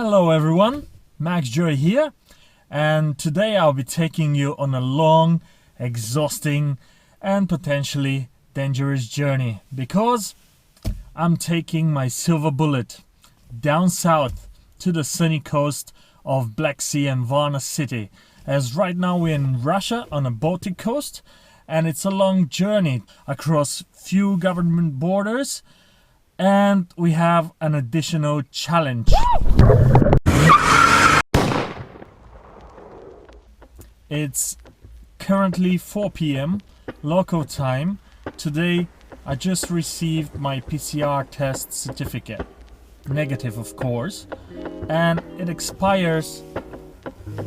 Hello everyone, MAXJOY here, and today I'll be taking you on a long, exhausting and potentially dangerous journey because I'm taking my silver bullet down south to the sunny coast of Black Sea and Varna City, as right now we're in Russia on the Baltic coast, and it's a long journey across few government borders, and we have an additional challenge. It's currently 4 p.m. local time. Today I just received my PCR test certificate, negative of course, and it expires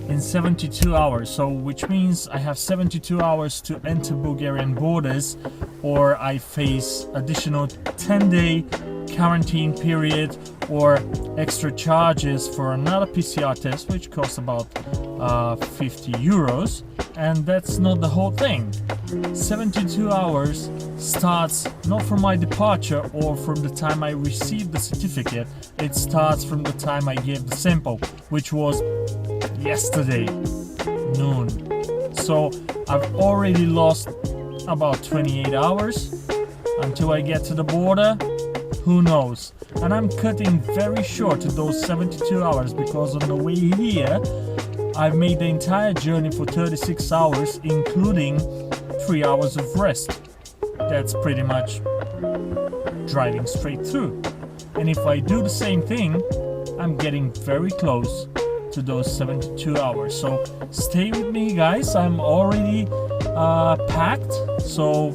in 72 hours, so which means I have 72 hours to enter Bulgarian borders, or I face additional 10-day quarantine period or extra charges for another PCR test, which costs about 50 euros. And that's not the whole thing. 72 hours starts not from my departure or from the time I received the certificate. It starts from the time I gave the sample, which was yesterday noon. So I've already lost about 28 hours until I get to the border. Who knows? And I'm cutting very short to those 72 hours because on the way here I've made the entire journey for 36 hours, including 3 hours of rest. That's pretty much driving straight through. And if I do the same thing, I'm getting very close to those 72 hours. So stay with me guys, I'm already packed. So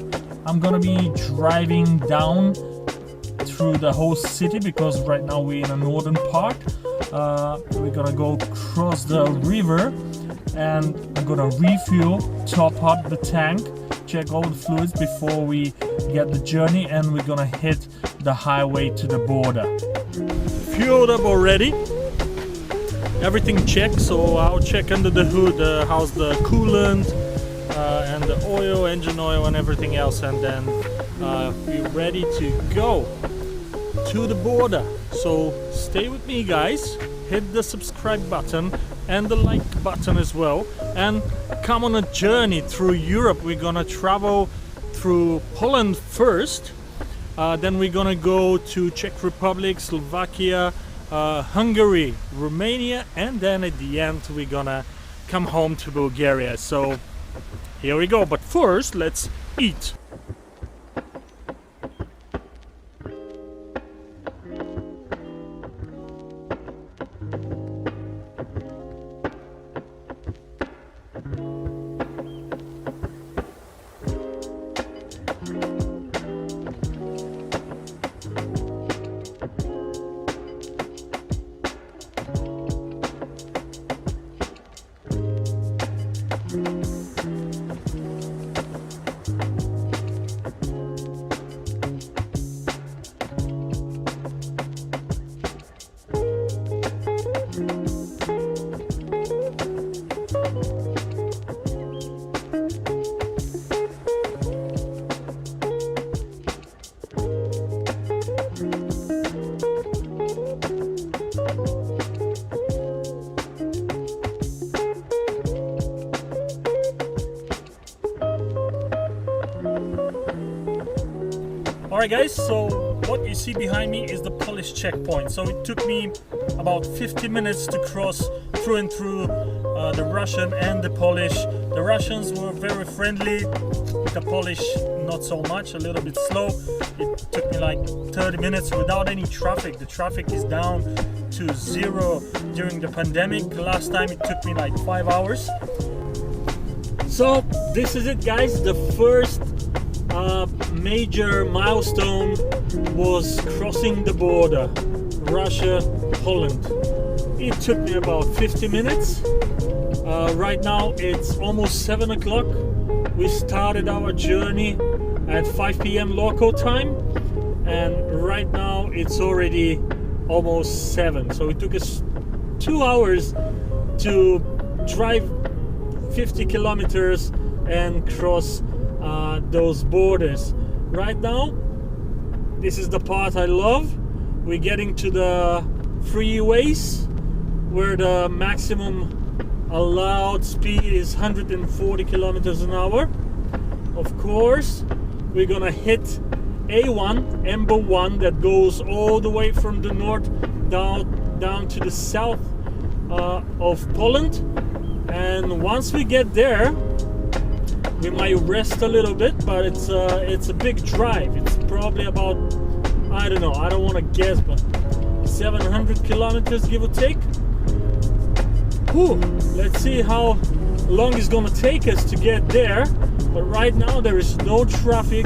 I'm gonna be driving down through the whole city because right now we're in a northern part. We're gonna go across the river and I'm gonna refuel, top up the tank, check all the fluids before we get the journey, and we're gonna hit the highway to the border. Fueled up already, everything checked, so I'll check under the hood how's the coolant and the oil, engine oil and everything else, and then we're ready to go to the border. So stay with me guys, hit the subscribe button and the like button as well, and come on a journey through Europe. We're gonna travel through Poland first, then we're gonna go to Czech Republic, Slovakia, Hungary, Romania, and then at the end we're gonna come home to Bulgaria. So here we go, but first let's eat. Alright guys, so what you see behind me is the Polish checkpoint. So it took me about 50 minutes to cross through and through the Russian and the Polish. The Russians were very friendly, the Polish not so much, a little bit slow. It took me like 30 minutes without any traffic. The traffic is down to zero during the pandemic. Last time it took me like 5 hours. So this is it guys, the first major milestone was crossing the border, Russia-Poland. It took me about 50 minutes. Right now it's almost 7 o'clock. We started our journey at 5 p.m. local time, and right now it's already almost 7. So it took us 2 hours to drive 50 kilometers and cross those borders. Right now, this is the part I love. We're getting to the freeways, where the maximum allowed speed is 140 kilometers an hour. Of course, we're gonna hit A1, M1, that goes all the way from the north down to the south of Poland. And once we get there, we might rest a little bit, but it's a big drive. It's probably about, I don't know, I don't want to guess, but 700 kilometers give or take. Whew. Let's see how long it's gonna take us to get there. But right now there is no traffic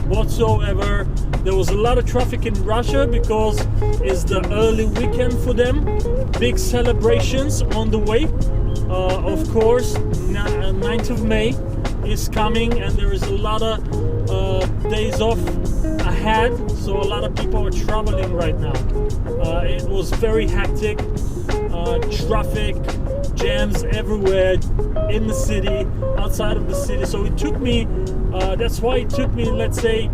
whatsoever. There was a lot of traffic in Russia because it's the early weekend for them. Big celebrations on the way. Of course, 9th of May is coming, and there is a lot of days off ahead, so a lot of people are traveling right now. It was very hectic. Traffic jams everywhere in the city, outside of the city. So it took me, that's why it took me, let's say,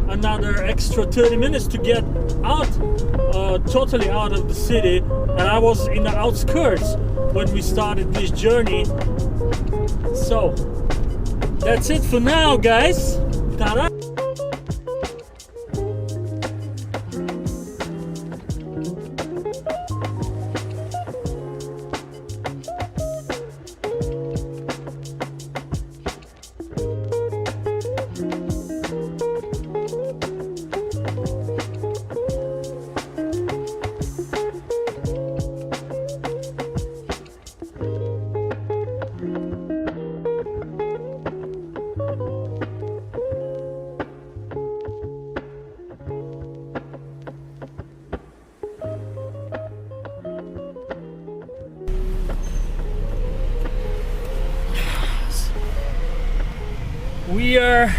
another extra 30 minutes to get out, totally out of the city. And I was in the outskirts when we started this journey. So that's it for now, guys. Ta-da! We are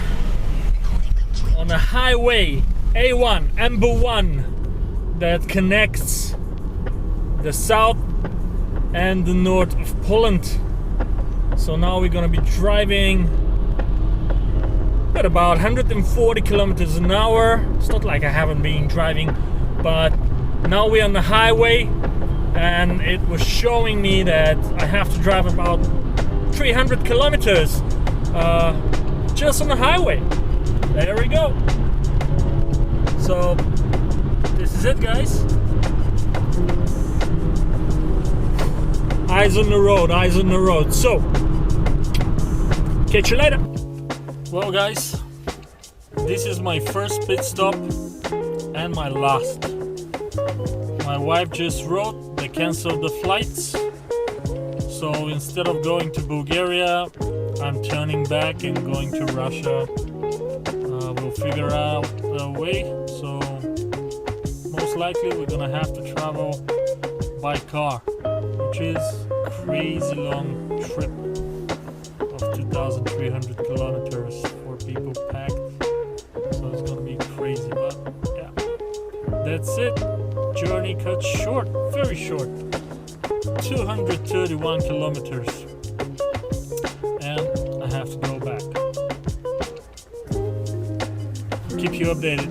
on a highway A1, M1, that connects the south and the north of Poland. So now we're gonna be driving at about 140 kilometers an hour. It's not like I haven't been driving, but now we're on the highway, and it was showing me that I have to drive about 300 kilometers just on the highway. There we go. So this is it, guys. Eyes on the road, eyes on the road. So catch you later. Well, guys, this is my first pit stop and my last. My wife just wrote they canceled the flights, so instead of going to Bulgaria, I'm turning back and going to Russia. We'll figure out a way, so most likely we're gonna have to travel by car, which is a crazy long trip of 2,300 kilometers for people packed, so it's gonna be crazy. But yeah, that's it. Journey cut short, very short, 231 kilometers. And I have to go back. Keep you updated.